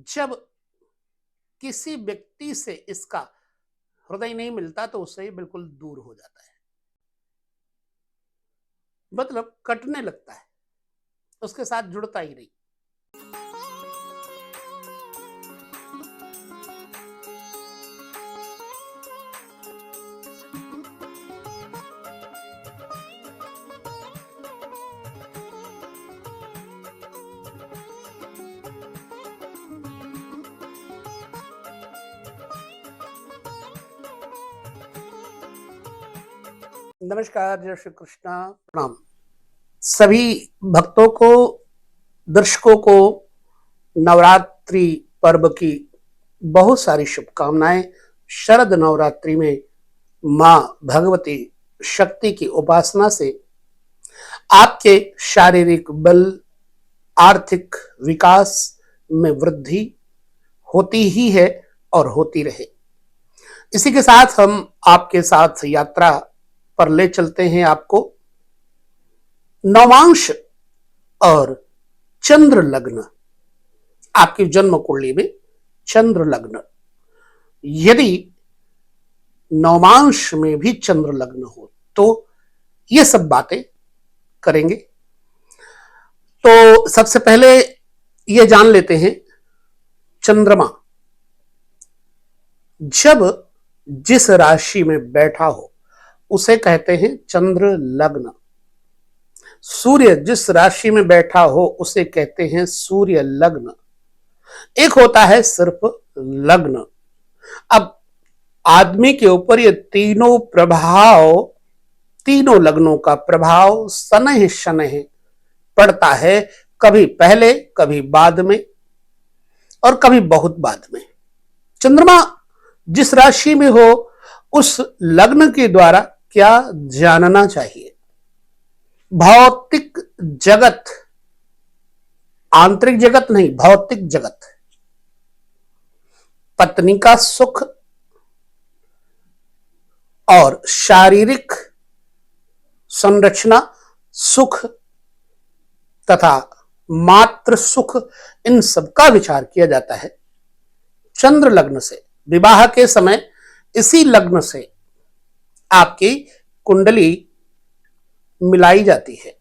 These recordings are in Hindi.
जब किसी व्यक्ति से इसका हृदय नहीं मिलता तो उससे बिल्कुल दूर हो जाता है, मतलब कटने लगता है, उसके साथ जुड़ता ही नहीं। नमस्कार, जय श्री कृष्णा, प्रणाम सभी भक्तों को, दर्शकों को नवरात्रि पर्व की बहुत सारी शुभकामनाएं। शरद नवरात्रि में मां भगवती शक्ति की उपासना से आपके शारीरिक बल, आर्थिक विकास में वृद्धि होती ही है और होती रहे। इसी के साथ हम आपके साथ यात्रा पर ले चलते हैं आपको नवांश और चंद्र लग्न। आपकी जन्म कुंडली में चंद्र लग्न, यदि नवांश में भी चंद्र लग्न हो तो ये सब बातें करेंगे। तो सबसे पहले ये जान लेते हैं, चंद्रमा जब जिस राशि में बैठा हो उसे कहते हैं चंद्र लग्न। सूर्य जिस राशि में बैठा हो उसे कहते हैं सूर्य लग्न। एक होता है सिर्फ लग्न। अब आदमी के ऊपर ये तीनों प्रभाव, तीनों लग्नों का प्रभाव शनैः शनैः पड़ता है, कभी पहले, कभी बाद में और कभी बहुत बाद में। चंद्रमा जिस राशि में हो उस लग्न के द्वारा क्या जानना चाहिए? भौतिक जगत, आंतरिक जगत नहीं, भौतिक जगत, पत्नी का सुख और शारीरिक संरचना, सुख तथा मात्र सुख, इन सब का विचार किया जाता है चंद्र लग्न से। विवाह के समय इसी लग्न से आपकी कुंडली मिलाई जाती है,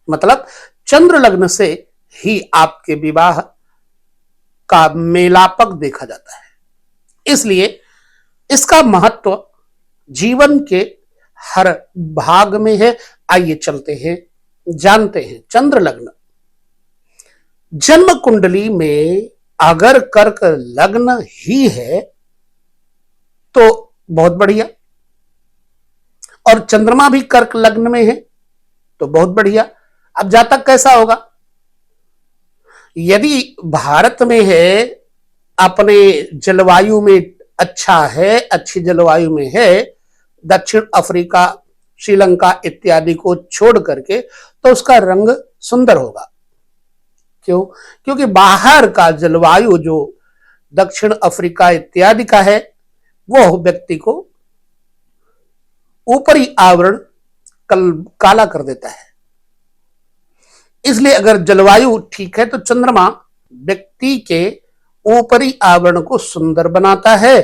मतलब चंद्र लग्न से ही आपके विवाह का मेलापक देखा जाता है। इसलिए इसका महत्व जीवन के हर भाग में है। आइए चलते हैं, जानते हैं चंद्र लग्न। जन्म कुंडली में अगर कर्क लग्न ही है तो बहुत बढ़िया, और चंद्रमा भी कर्क लग्न में है तो बहुत बढ़िया। अब जातक कैसा होगा? यदि भारत में है, अपने जलवायु में अच्छा है, अच्छी जलवायु में है, दक्षिण अफ्रीका, श्रीलंका इत्यादि को छोड़ करके, तो उसका रंग सुंदर होगा। क्यों? क्योंकि बाहर का जलवायु जो दक्षिण अफ्रीका इत्यादि का है वो व्यक्ति को ऊपरी आवरण काला कर देता है। इसलिए अगर जलवायु ठीक है तो चंद्रमा व्यक्ति के ऊपरी आवरण को सुंदर बनाता है,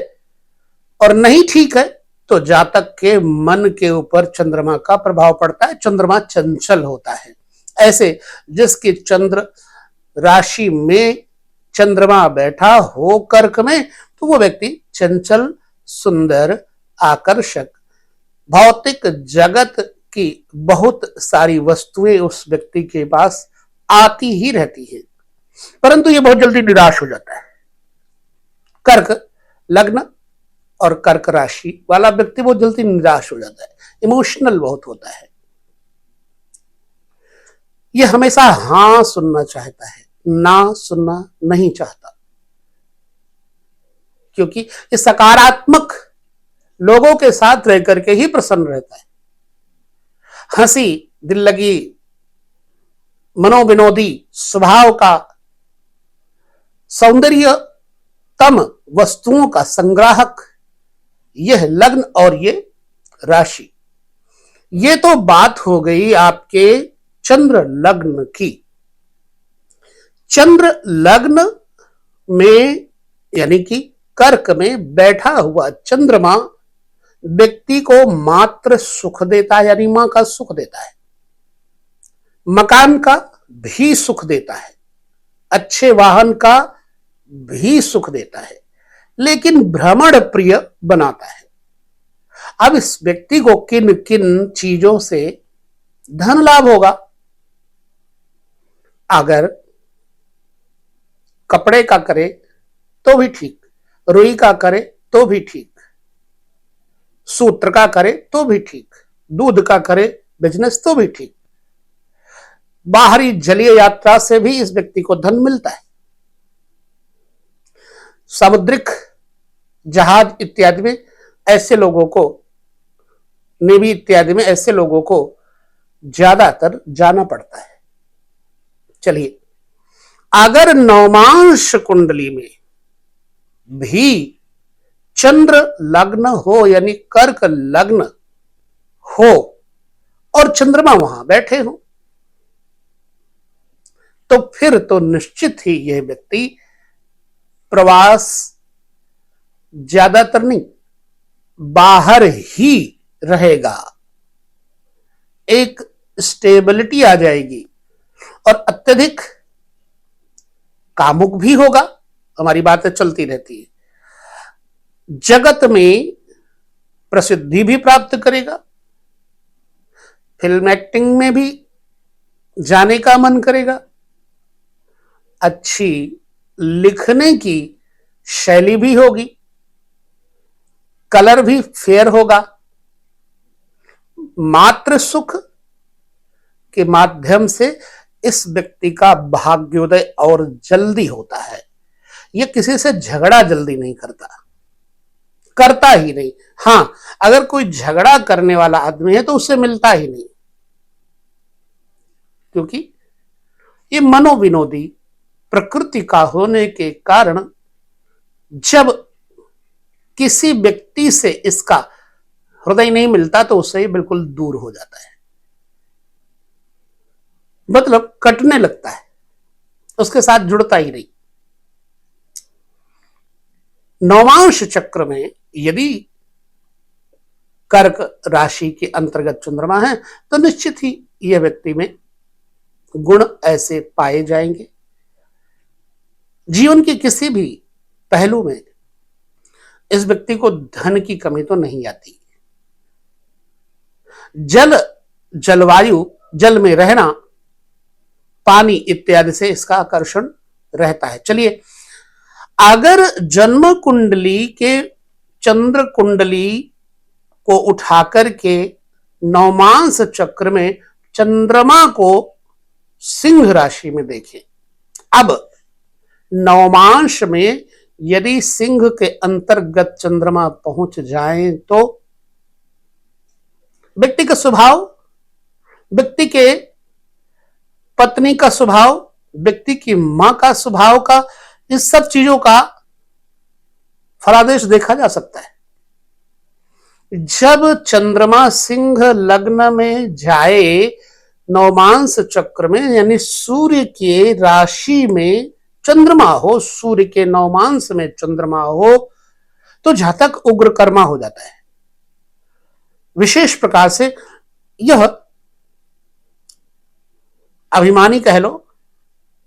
और नहीं ठीक है तो जातक के मन के ऊपर चंद्रमा का प्रभाव पड़ता है। चंद्रमा चंचल होता है। ऐसे जिसकी चंद्र राशि में चंद्रमा बैठा हो कर्क में, तो वो व्यक्ति चंचल, सुंदर, आकर्षक, भौतिक जगत की बहुत सारी वस्तुएं उस व्यक्ति के पास आती ही रहती है, परंतु ये बहुत जल्दी निराश हो जाता है। कर्क लग्न और कर्क राशि वाला व्यक्ति बहुत जल्दी निराश हो जाता है, इमोशनल बहुत होता है। ये हमेशा हाँ सुनना चाहता है, ना सुनना नहीं चाहता, क्योंकि ये सकारात्मक लोगों के साथ रह करके ही प्रसन्न रहता है। हंसी, दिल लगी, मनोविनोदी स्वभाव का, सौंदर्यतम वस्तुओं का संग्राहक, यह लग्न और ये राशि। ये तो बात हो गई आपके चंद्र लग्न की। चंद्र लग्न में यानी कि कर्क में बैठा हुआ चंद्रमा व्यक्ति को मात्र सुख देता है, यानी मां का सुख देता है, मकान का भी सुख देता है, अच्छे वाहन का भी सुख देता है, लेकिन भ्रमण प्रिय बनाता है। अब इस व्यक्ति को किन किन चीजों से धन लाभ होगा? अगर कपड़े का करे तो भी ठीक, रुई का करे तो भी ठीक, सूत्र का करे तो भी ठीक, दूध का करे बिजनेस तो भी ठीक, बाहरी जलीय यात्रा से भी इस व्यक्ति को धन मिलता है। समुद्रिक जहाज इत्यादि में ऐसे लोगों को, नेवी इत्यादि में ऐसे लोगों को ज्यादातर जाना पड़ता है। चलिए, अगर नवमांश कुंडली में भी चंद्र लग्न हो यानी कर्क लग्न हो और चंद्रमा वहां बैठे हो, तो फिर तो निश्चित ही यह व्यक्ति प्रवास ज्यादातर नहीं, बाहर ही रहेगा। एक स्टेबिलिटी आ जाएगी और अत्यधिक कामुक भी होगा। हमारी बातें चलती रहती है, जगत में प्रसिद्धि भी प्राप्त करेगा, फिल्म एक्टिंग में भी जाने का मन करेगा, अच्छी लिखने की शैली भी होगी, कलर भी फेयर होगा, मात्र सुख के माध्यम से इस व्यक्ति का भाग्योदय और जल्दी होता है। यह किसी से झगड़ा जल्दी नहीं करता ही नहीं। हां, अगर कोई झगड़ा करने वाला आदमी है तो उससे मिलता ही नहीं, क्योंकि ये मनोविनोदी प्रकृति का होने के कारण जब किसी व्यक्ति से इसका हृदय नहीं मिलता तो उससे ही बिल्कुल दूर हो जाता है, मतलब कटने लगता है, उसके साथ जुड़ता ही नहीं। नवमांश चक्र में यदि कर्क राशि के अंतर्गत चंद्रमा है तो निश्चित ही यह व्यक्ति में गुण ऐसे पाए जाएंगे। जीवन के किसी भी पहलू में इस व्यक्ति को धन की कमी तो नहीं आती। जलवायु, जल में रहना, पानी इत्यादि से इसका आकर्षण रहता है। चलिए, अगर जन्म कुंडली के चंद्र कुंडली को उठाकर के नवमांश चक्र में चंद्रमा को सिंह राशि में देखें। अब नवमांश में यदि सिंह के अंतर्गत चंद्रमा पहुंच जाए तो व्यक्ति का स्वभाव, व्यक्ति के पत्नी का स्वभाव, व्यक्ति की मां का स्वभाव का, इस सब चीजों का फलादेश देखा जा सकता है। जब चंद्रमा सिंह लग्न में जाए नवमांश चक्र में, यानी सूर्य के राशि में चंद्रमा हो, सूर्य के नवमांश में चंद्रमा हो, तो जातक उग्र कर्मा हो जाता है। विशेष प्रकार से यह अभिमानी कह लो,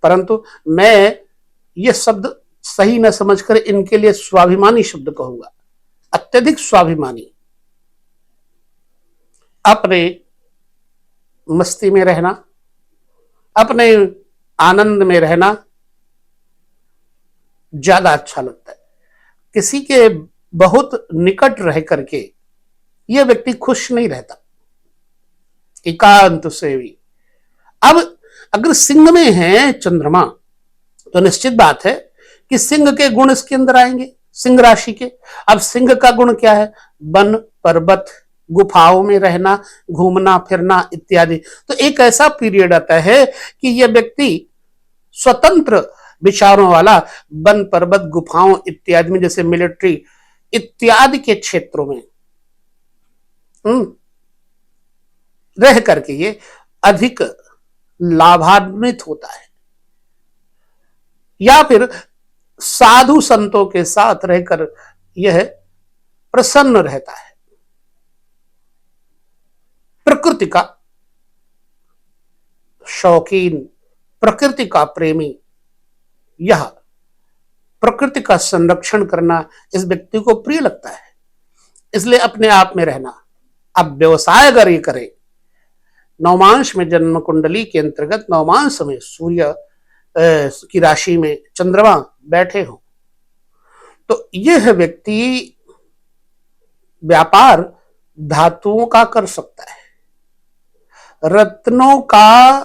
परंतु मैं यह शब्द सही न समझकर इनके लिए स्वाभिमानी शब्द कहूंगा। अत्यधिक स्वाभिमानी, अपने मस्ती में रहना, अपने आनंद में रहना ज्यादा अच्छा लगता है। किसी के बहुत निकट रह करके यह व्यक्ति खुश नहीं रहता, एकांत से भी। अब अगर सिंह में है चंद्रमा तो निश्चित बात है कि सिंह के गुण इसके अंदर आएंगे, सिंह राशि के। अब सिंह का गुण क्या है? वन, पर्वत, गुफाओं में रहना, घूमना फिरना इत्यादि। तो एक ऐसा पीरियड आता है कि यह व्यक्ति स्वतंत्र विचारों वाला वन, पर्वत, गुफाओं इत्यादि में, जैसे मिलिट्री इत्यादि के क्षेत्रों में रह करके ये अधिक लाभान्वित होता है। या फिर साधु संतों के साथ रहकर यह प्रसन्न रहता है। प्रकृति का शौकीन, प्रकृति का प्रेमी, यह प्रकृति का संरक्षण करना इस व्यक्ति को प्रिय लगता है, इसलिए अपने आप में रहना। अब व्यवसाय अगर ये करे, नवमांश में जन्म कुंडली के अंतर्गत नवमांश में सूर्य की राशि में चंद्रमा बैठे हो, तो यह व्यक्ति व्यापार धातुओं का कर सकता है, रत्नों का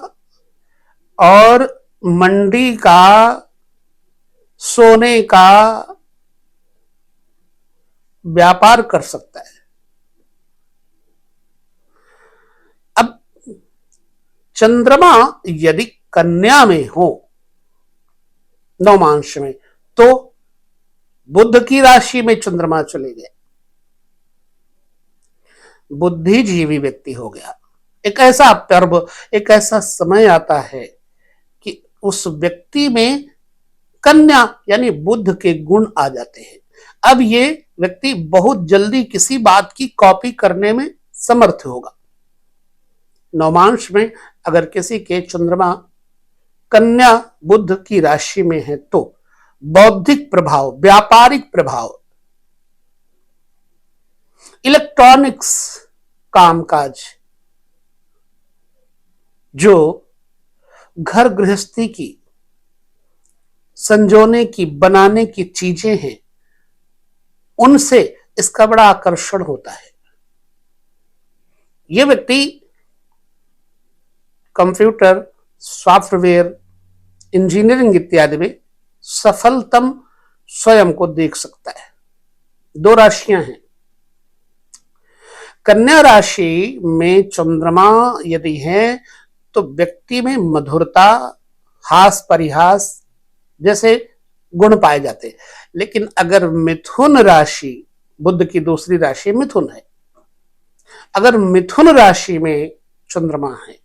और मंडी का, सोने का व्यापार कर सकता है। अब चंद्रमा यदि कन्या में हो नवमांश में, तो बुध की राशि में चंद्रमा चले गए, बुद्धिजीवी व्यक्ति हो गया। एक ऐसा पर्व, एक ऐसा समय आता है कि उस व्यक्ति में कन्या यानी बुध के गुण आ जाते हैं। अब ये व्यक्ति बहुत जल्दी किसी बात की कॉपी करने में समर्थ होगा। नवमांश में अगर किसी के चंद्रमा कन्या बुध की राशि में है, तो बौद्धिक प्रभाव, व्यापारिक प्रभाव, इलेक्ट्रॉनिक्स कामकाज, जो घर गृहस्थी की, संजोने की, बनाने की चीजें हैं, उनसे इसका बड़ा आकर्षण होता है। यह व्यक्ति कंप्यूटर, सॉफ्टवेयर, इंजीनियरिंग इत्यादि में सफलतम स्वयं को देख सकता है। दो राशियां हैं, कन्या राशि में चंद्रमा यदि है तो व्यक्ति में मधुरता, हास परिहास जैसे गुण पाए जाते हैं। लेकिन अगर मिथुन राशि, बुध की दूसरी राशि मिथुन है, अगर मिथुन राशि में चंद्रमा है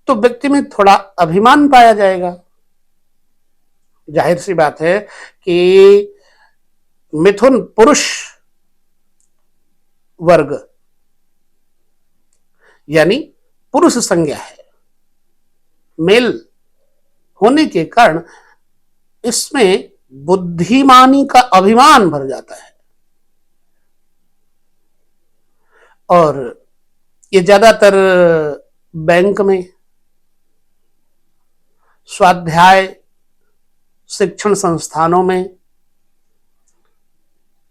तो व्यक्ति में थोड़ा अभिमान पाया जाएगा। जाहिर सी बात है कि मिथुन पुरुष वर्ग यानी पुरुष संज्ञा है, मेल होने के कारण इसमें बुद्धिमानी का अभिमान भर जाता है। और ये ज्यादातर बैंक में, स्वाध्याय शिक्षण संस्थानों में,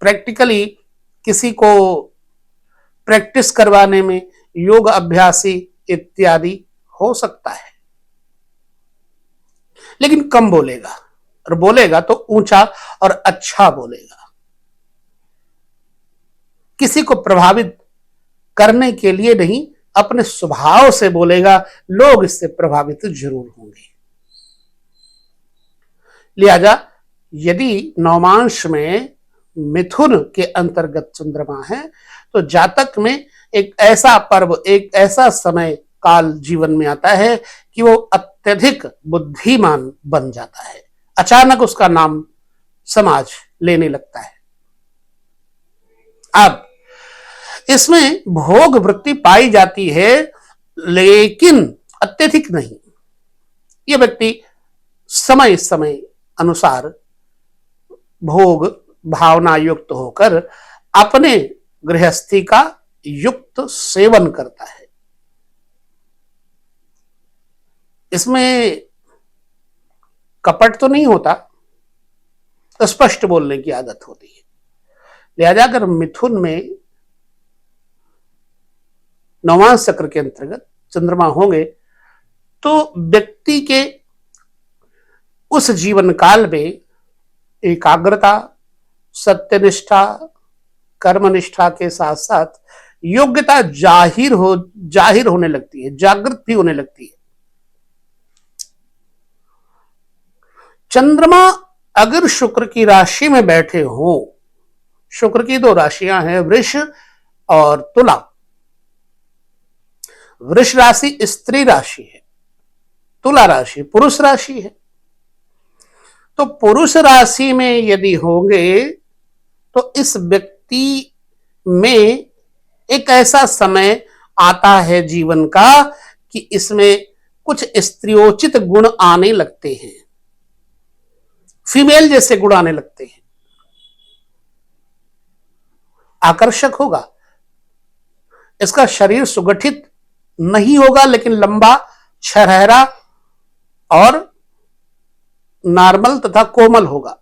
प्रैक्टिकली किसी को प्रैक्टिस करवाने में, योग अभ्यासी इत्यादि हो सकता है। लेकिन कम बोलेगा, और बोलेगा तो ऊंचा और अच्छा बोलेगा। किसी को प्रभावित करने के लिए नहीं, अपने स्वभाव से बोलेगा, लोग इससे प्रभावित जरूर होंगे। लिहाजा यदि नवमांश में मिथुन के अंतर्गत चंद्रमा है तो जातक में एक ऐसा पर्व, एक ऐसा समय काल जीवन में आता है कि वो अत्यधिक बुद्धिमान बन जाता है। अचानक उसका नाम समाज लेने लगता है। अब इसमें भोग वृत्ति पाई जाती है, लेकिन अत्यधिक नहीं। यह व्यक्ति समय समय अनुसार भोग भावना युक्त होकर अपने गृहस्थी का युक्त सेवन करता है। इसमें कपट तो नहीं होता, स्पष्ट बोलने की आदत होती है। लिहाजा अगर मिथुन में नवमांश चक्र के अंतर्गत चंद्रमा होंगे तो व्यक्ति के उस जीवन काल में एकाग्रता, सत्यनिष्ठा, कर्मनिष्ठा के साथ साथ योग्यता जाहिर होने लगती है, जागृत भी होने लगती है। चंद्रमा अगर शुक्र की राशि में बैठे हो, शुक्र की दो राशियां हैं, वृष और तुला। वृष राशि स्त्री राशि है, तुला राशि पुरुष राशि है। तो पुरुष राशि में यदि होंगे तो इस व्यक्ति में एक ऐसा समय आता है जीवन का कि इसमें कुछ स्त्रियोचित गुण आने लगते हैं, फीमेल जैसे गुण आने लगते हैं। आकर्षक होगा, इसका शरीर सुगठित नहीं होगा लेकिन लंबा, छरहरा और नॉर्मल तथा कोमल होगा।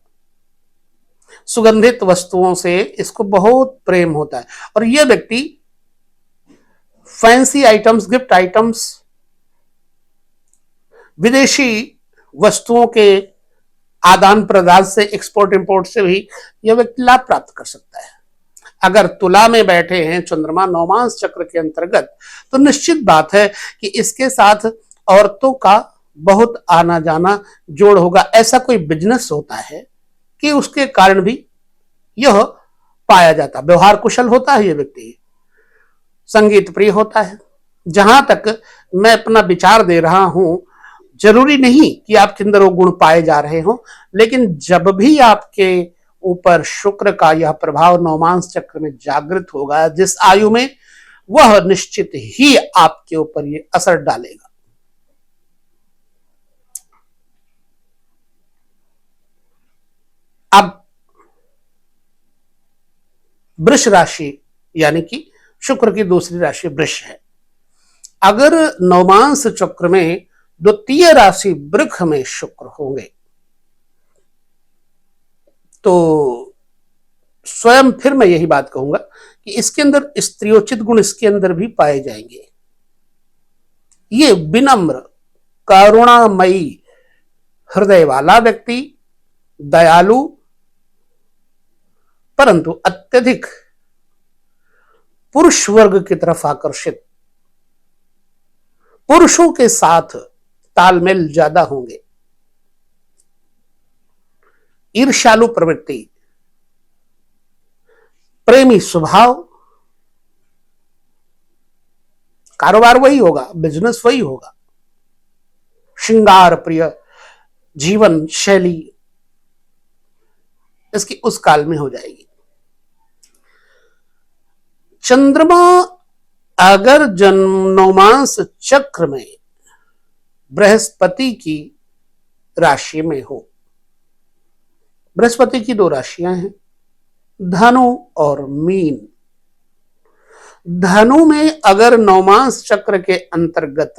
सुगंधित वस्तुओं से इसको बहुत प्रेम होता है और यह व्यक्ति फैंसी आइटम्स, गिफ्ट आइटम्स, विदेशी वस्तुओं के आदान प्रदान से, एक्सपोर्ट इंपोर्ट से भी यह व्यक्ति लाभ प्राप्त कर सकता है। अगर तुला में बैठे हैं चंद्रमा नवमांस चक्र के अंतर्गत तो निश्चित बात है कि इसके साथ औरतों का बहुत आना जाना जोड़ होगा। ऐसा कोई बिजनेस होता है कि उसके कारण भी यह पाया जाता। व्यवहार कुशल होता है यह व्यक्ति, संगीत प्रिय होता है। जहां तक मैं अपना विचार दे रहा हूं, जरूरी नहीं कि आपके अंदर वो गुण पाए जा रहे हों, लेकिन जब भी आपके ऊपर शुक्र का यह प्रभाव नवमांस चक्र में जागृत होगा जिस आयु में, वह निश्चित ही आपके ऊपर ये असर डालेगा। अब वृष राशि यानी कि शुक्र की दूसरी राशि वृष है। अगर नवमांस चक्र में द्वितीय राशि वृष में शुक्र होंगे तो स्वयं फिर मैं यही बात कहूंगा कि इसके अंदर स्त्रियोचित गुण इसके अंदर भी पाए जाएंगे। ये विनम्र, करुणामयी हृदय वाला व्यक्ति, दयालु परंतु अत्यधिक पुरुष वर्ग की तरफ आकर्षित, पुरुषों के साथ तालमेल ज्यादा होंगे, ईर्ष्यालु प्रवृत्ति, प्रेमी स्वभाव, कारोबार वही होगा, बिजनेस वही होगा, श्रृंगार प्रिय जीवन शैली इसकी उस काल में हो जाएगी। चंद्रमा अगर नवमांस चक्र में बृहस्पति की राशि में हो, बृहस्पति की दो राशियां हैं, धनु और मीन। धनु में अगर नवमांस चक्र के अंतर्गत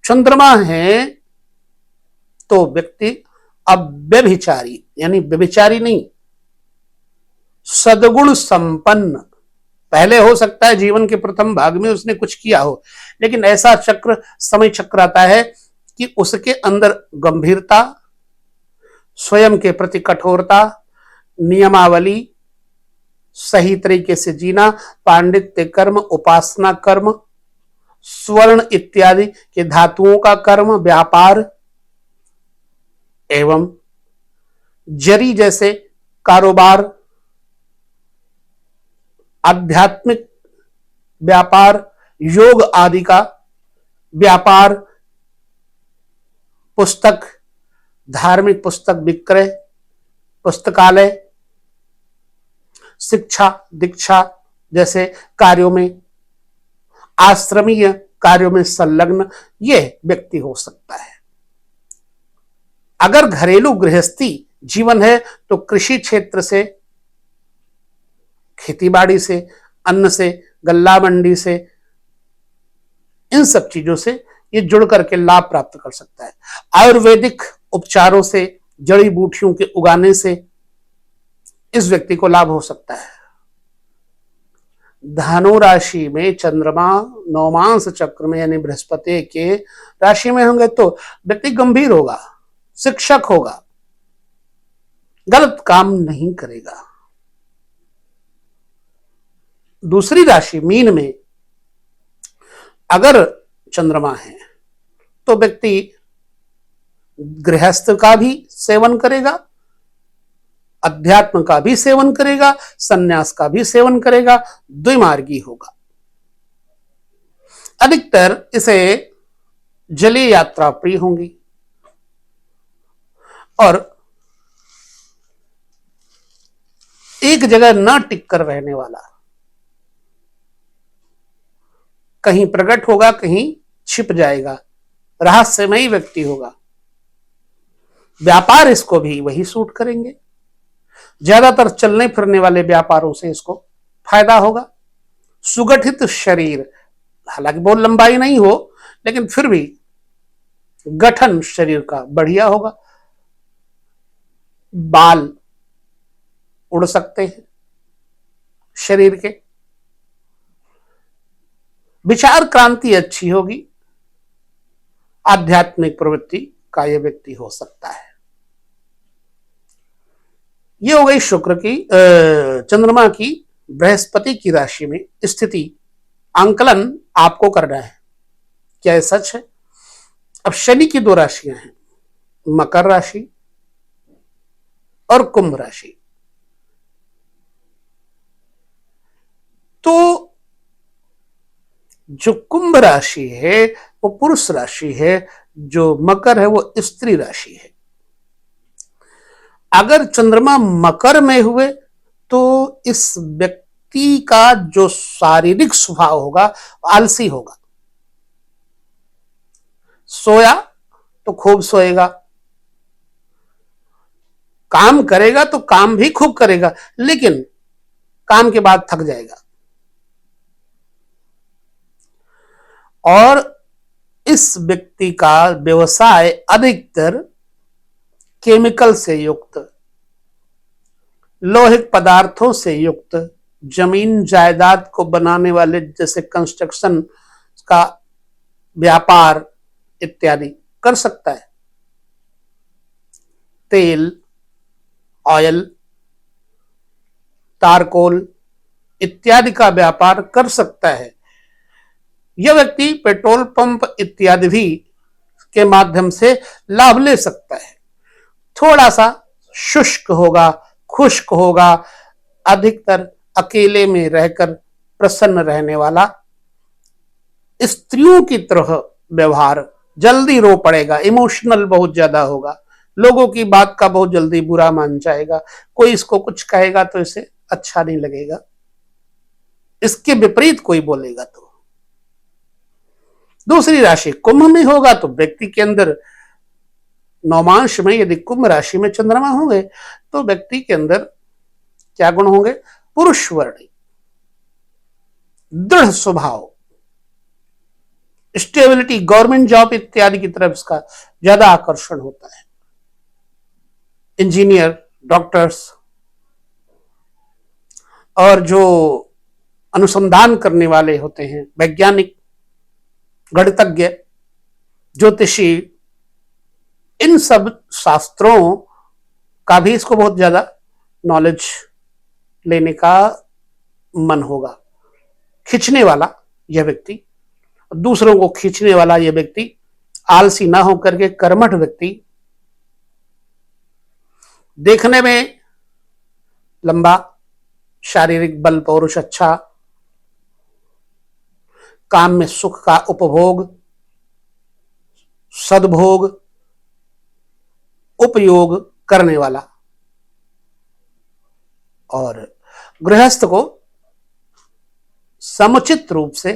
चंद्रमा है तो व्यक्ति अब व्यभिचारी, यानी व्यभिचारी नहीं, सद्गुण संपन्न। पहले हो सकता है जीवन के प्रथम भाग में उसने कुछ किया हो, लेकिन ऐसा चक्र, समय चक्र आता है कि उसके अंदर गंभीरता, स्वयं के प्रति कठोरता, नियमावली, सही तरीके से जीना, पांडित्य कर्म, उपासना कर्म, स्वर्ण इत्यादि के धातुओं का कर्म, व्यापार एवं जरी जैसे कारोबार, आध्यात्मिक व्यापार, योग आदि का व्यापार, पुस्तक, धार्मिक पुस्तक विक्रय, पुस्तकालय, शिक्षा दीक्षा जैसे कार्यों में, आश्रमीय कार्यों में संलग्न यह व्यक्ति हो सकता है। अगर घरेलू गृहस्थी जीवन है तो कृषि क्षेत्र से, खेतीबाड़ी से, अन्न से, गल्ला मंडी से, इन सब चीजों से ये जुड़ करके लाभ प्राप्त कर सकता है। आयुर्वेदिक उपचारों से, जड़ी बूटियों के उगाने से इस व्यक्ति को लाभ हो सकता है। धनु राशि में चंद्रमा नवमांस चक्र में यानी बृहस्पति के राशि में होंगे तो व्यक्ति गंभीर होगा, शिक्षक होगा, गलत काम नहीं करेगा। दूसरी राशि मीन में अगर चंद्रमा है तो व्यक्ति गृहस्थ का भी सेवन करेगा, अध्यात्म का भी सेवन करेगा, सन्यास का भी सेवन करेगा, द्विमार्गी होगा। अधिकतर इसे जलीय यात्रा प्रिय होंगी और एक जगह न टिक कर रहने वाला, कहीं प्रकट होगा, कहीं छिप जाएगा, रहस्यमयी व्यक्ति होगा। व्यापार इसको भी वही सूट करेंगे। ज्यादातर चलने फिरने वाले व्यापारों से इसको फायदा होगा। सुगठित शरीर, हालांकि बहुत लंबाई नहीं हो, लेकिन फिर भी गठन शरीर का बढ़िया होगा। बाल उड़ सकते हैं शरीर के। विचार क्रांति अच्छी होगी। आध्यात्मिक प्रवृत्ति का यह व्यक्ति हो सकता है। ये हो गई शुक्र की, चंद्रमा की बृहस्पति की राशि में स्थिति। आंकलन आपको करना है, क्या यह सच है। अब शनि की दो राशियां हैं, मकर राशि और कुंभ राशि। तो जो कुंभ राशि है वो पुरुष राशि है, जो मकर है वो स्त्री राशि है। अगर चंद्रमा मकर में हुए तो इस व्यक्ति का जो शारीरिक स्वभाव होगा आलसी होगा। सोया तो खूब सोएगा, काम करेगा तो काम भी खूब करेगा, लेकिन काम के बाद थक जाएगा। और इस व्यक्ति का व्यवसाय अधिकतर केमिकल से युक्त, लौहिक पदार्थों से युक्त, जमीन जायदाद को बनाने वाले जैसे कंस्ट्रक्शन का व्यापार इत्यादि कर सकता है। तेल, ऑयल, तारकोल इत्यादि का व्यापार कर सकता है। यह व्यक्ति पेट्रोल पंप इत्यादि भी के माध्यम से लाभ ले सकता है। थोड़ा सा शुष्क होगा, खुश्क होगा, अधिकतर अकेले में रहकर प्रसन्न रहने वाला, स्त्रियों की तरह व्यवहार, जल्दी रो पड़ेगा, इमोशनल बहुत ज्यादा होगा, लोगों की बात का बहुत जल्दी बुरा मान जाएगा, कोई इसको कुछ कहेगा तो इसे अच्छा नहीं लगेगा, इसके विपरीत कोई बोलेगा तो। दूसरी राशि कुंभ में होगा तो व्यक्ति के अंदर नौमांश में यदि कुंभ राशि में चंद्रमा होंगे तो व्यक्ति के अंदर क्या गुण होंगे, पुरुष वर्णी, दृढ़ स्वभाव, स्टेबिलिटी, गवर्नमेंट जॉब इत्यादि की तरफ इसका ज्यादा आकर्षण होता है। इंजीनियर, डॉक्टर्स और जो अनुसंधान करने वाले होते हैं, वैज्ञानिक, गणितज्ञ, ज्योतिषी, इन सब शास्त्रों का भी इसको बहुत ज्यादा नॉलेज लेने का मन होगा। खींचने वाला यह व्यक्ति, दूसरों को खींचने वाला यह व्यक्ति, आलसी ना होकर के कर्मठ व्यक्ति, देखने में लंबा, शारीरिक बल पौरुष अच्छा, काम में सुख का उपभोग, सद्भोग, उपयोग करने वाला, और गृहस्थ को समुचित रूप से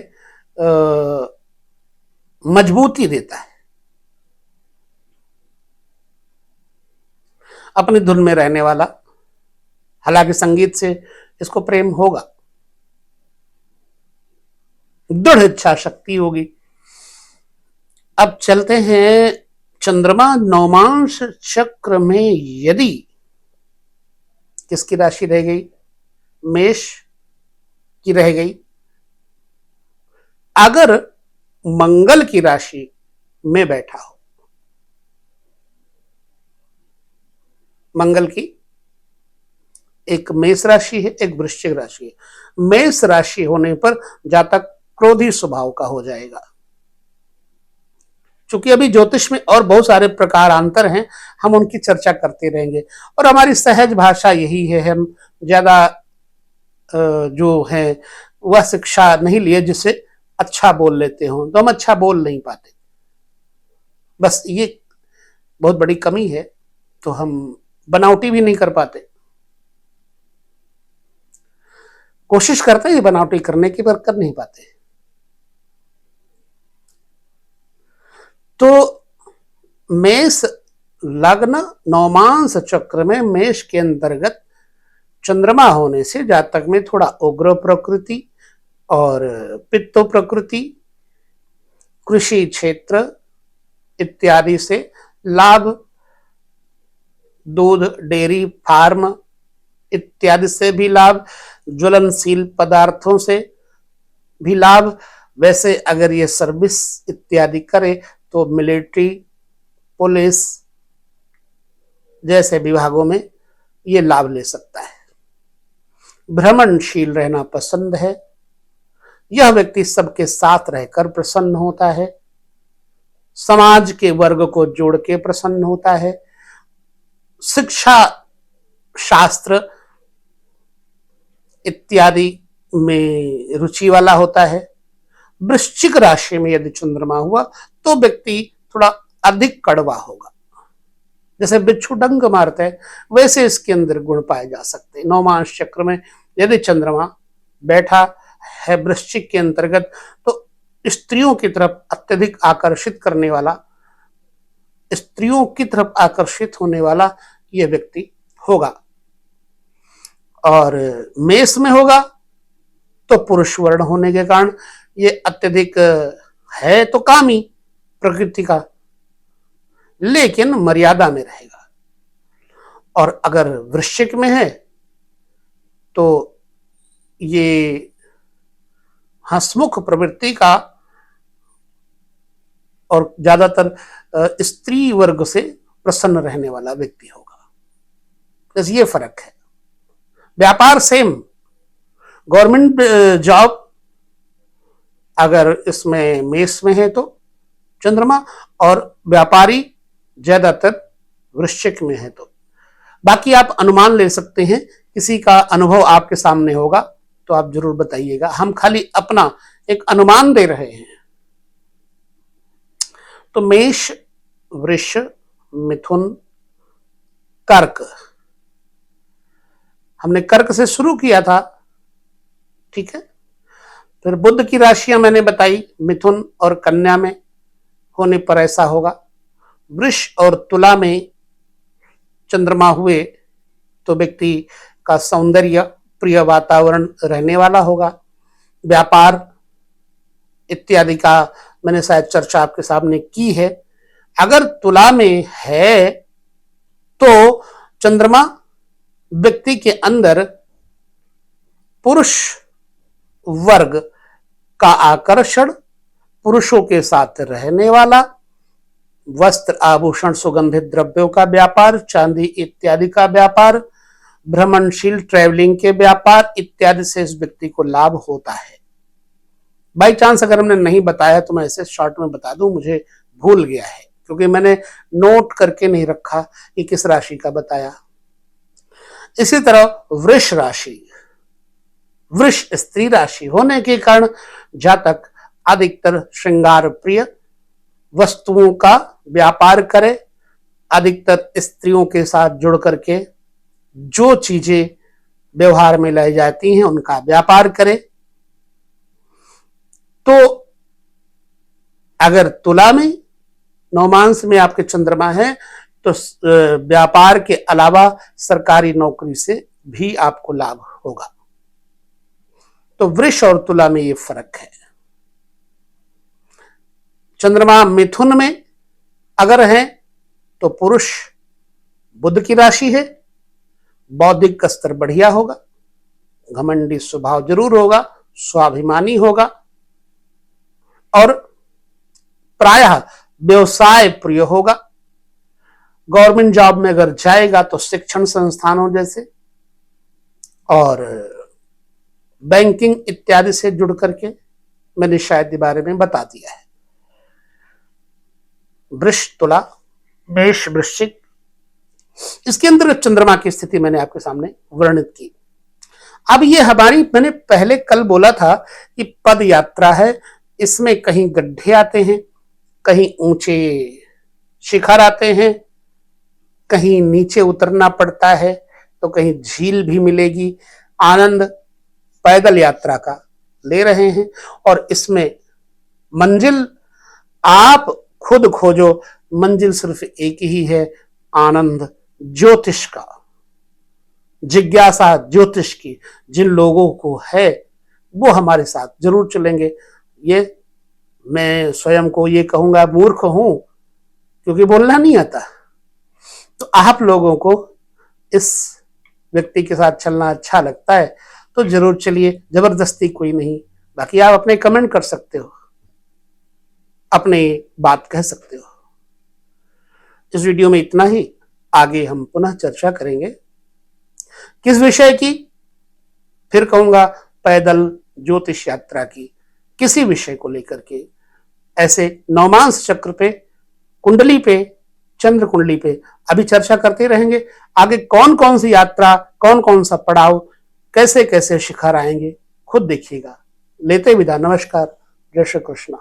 मजबूती देता है। अपनी धुन में रहने वाला, हालांकि संगीत से इसको प्रेम होगा, दृढ़ इच्छा शक्ति होगी। अब चलते हैं, चंद्रमा नौमांश चक्र में यदि किसकी राशि रह गई, मेष की रह गई। अगर मंगल की राशि में बैठा हो, मंगल की एक मेष राशि है, एक वृश्चिक राशि है। मेष राशि होने पर जातक क्रोधी स्वभाव का हो जाएगा। चूंकि अभी ज्योतिष में और बहुत सारे प्रकार अंतर हैं, हम उनकी चर्चा करते रहेंगे। और हमारी सहज भाषा यही है, हम ज्यादा जो है वह शिक्षा नहीं लिए जिससे अच्छा बोल लेते हो, तो हम अच्छा बोल नहीं पाते, बस ये बहुत बड़ी कमी है। तो हम बनावटी भी नहीं कर पाते। कोशिश करते हैं बनावटी करने की, पर कर नहीं पाते। तो मेष लग्न नवमांस चक्र में मेष के अंतर्गत चंद्रमा होने से जातक में थोड़ा उग्र प्रकृति और पित्तो प्रकृति, कृषि क्षेत्र इत्यादि से लाभ, दूध डेयरी फार्म इत्यादि से भी लाभ, ज्वलनशील पदार्थों से भी लाभ। वैसे अगर ये सर्विस इत्यादि करे तो मिलिट्री, पुलिस जैसे विभागों में ये लाभ ले सकता है। भ्रमणशील रहना पसंद है। यह व्यक्ति सबके साथ रहकर प्रसन्न होता है, समाज के वर्ग को जोड़ के प्रसन्न होता है, शिक्षा शास्त्र इत्यादि में रुचि वाला होता है। वृश्चिक राशि में यदि चंद्रमा हुआ तो व्यक्ति थोड़ा अधिक कड़वा होगा, जैसे बिच्छू डंक मारते हैं वैसे इसके अंदर गुण पाए जा सकते हैं। नवमांश चक्र में यदि चंद्रमा बैठा है वृश्चिक के अंतर्गत तो स्त्रियों की तरफ अत्यधिक आकर्षित करने वाला, स्त्रियों की तरफ आकर्षित होने वाला यह व्यक्ति होगा। और मेष में होगा तो पुरुष वर्ण होने के कारण ये अत्यधिक है तो कामी प्रकृति का, लेकिन मर्यादा में रहेगा। और अगर वृश्चिक में है तो ये हंसमुख प्रवृत्ति का और ज्यादातर स्त्री वर्ग से प्रसन्न रहने वाला व्यक्ति होगा। बस ये फर्क है। व्यापार सेम, गवर्नमेंट जॉब अगर इसमें मेष में है तो चंद्रमा, और व्यापारी ज्यादातर वृश्चिक में है तो। बाकी आप अनुमान ले सकते हैं, किसी का अनुभव आपके सामने होगा तो आप जरूर बताइएगा, हम खाली अपना एक अनुमान दे रहे हैं। तो मेष, वृष, मिथुन, कर्क, हमने कर्क से शुरू किया था, ठीक है। फिर बुध की राशियां मैंने बताई, मिथुन और कन्या में होने पर ऐसा होगा। वृष और तुला में चंद्रमा हुए तो व्यक्ति का सौंदर्य प्रिय वातावरण रहने वाला होगा। व्यापार इत्यादि का मैंने शायद चर्चा आपके सामने की है। अगर तुला में है तो चंद्रमा व्यक्ति के अंदर पुरुष वर्ग का आकर्षण, पुरुषों के साथ रहने वाला, वस्त्र आभूषण सुगंधित द्रव्यों का व्यापार, चांदी इत्यादि का व्यापार, भ्रमणशील ट्रैवलिंग के व्यापार इत्यादि से इस व्यक्ति को लाभ होता है। बाई चांस अगर हमने नहीं बताया तो मैं ऐसे शॉर्ट में बता दूं, मुझे भूल गया है क्योंकि मैंने नोट करके नहीं रखा कि किस राशि का बताया। इसी तरह वृष राशि, वृष स्त्री राशि होने के कारण जातक अधिकतर श्रृंगार प्रिय वस्तुओं का व्यापार करे, अधिकतर स्त्रियों के साथ जुड़ करके जो चीजें व्यवहार में लाई जाती हैं उनका व्यापार करे। तो अगर तुला में नवमांश में आपके चंद्रमा है तो व्यापार के अलावा सरकारी नौकरी से भी आपको लाभ होगा। तो वृष और तुला में ये फर्क है। चंद्रमा मिथुन में अगर है तो पुरुष बुध की राशि है, बौद्धिक स्तर बढ़िया होगा, घमंडी स्वभाव जरूर होगा, स्वाभिमानी होगा और प्रायः व्यवसाय प्रिय होगा। गवर्नमेंट जॉब में अगर जाएगा तो शिक्षण संस्थानों जैसे और बैंकिंग इत्यादि से जुड़ करके, मैंने शायद इस बारे में बता दिया है। वृष, तुला, मेष, वृश्चिक, इसके अंदर चंद्रमा की स्थिति मैंने आपके सामने वर्णित की। अब ये हमारी, मैंने पहले कल बोला था कि पद यात्रा है, इसमें कहीं गड्ढे आते हैं, कहीं ऊंचे शिखर आते हैं, कहीं नीचे उतरना पड़ता है, तो कहीं झील भी मिलेगी, आनंद पैदल यात्रा का ले रहे हैं और इसमें मंजिल आप खुद खोजो, मंजिल सिर्फ एक ही है, आनंद ज्योतिष का, जिज्ञासा ज्योतिष की। जिन लोगों को है वो हमारे साथ जरूर चलेंगे। ये मैं स्वयं को ये कहूंगा मूर्ख हूं क्योंकि बोलना नहीं आता, तो आप लोगों को इस व्यक्ति के साथ चलना अच्छा लगता है तो जरूर चलिए, जबरदस्ती कोई नहीं। बाकी आप अपने कमेंट कर सकते हो, अपनी बात कह सकते हो। इस वीडियो में इतना ही, आगे हम पुनः चर्चा करेंगे किस विषय की, फिर कहूंगा पैदल ज्योतिष यात्रा की, किसी विषय को लेकर के। ऐसे नवमांश चक्र पे, कुंडली पे, चंद्र कुंडली पे अभी चर्चा करते रहेंगे। आगे कौन कौन सी यात्रा, कौन कौन सा पड़ाव, कैसे कैसे शिखर आएंगे, खुद देखिएगा। लेते विदा, नमस्कार, जय श्री कृष्ण।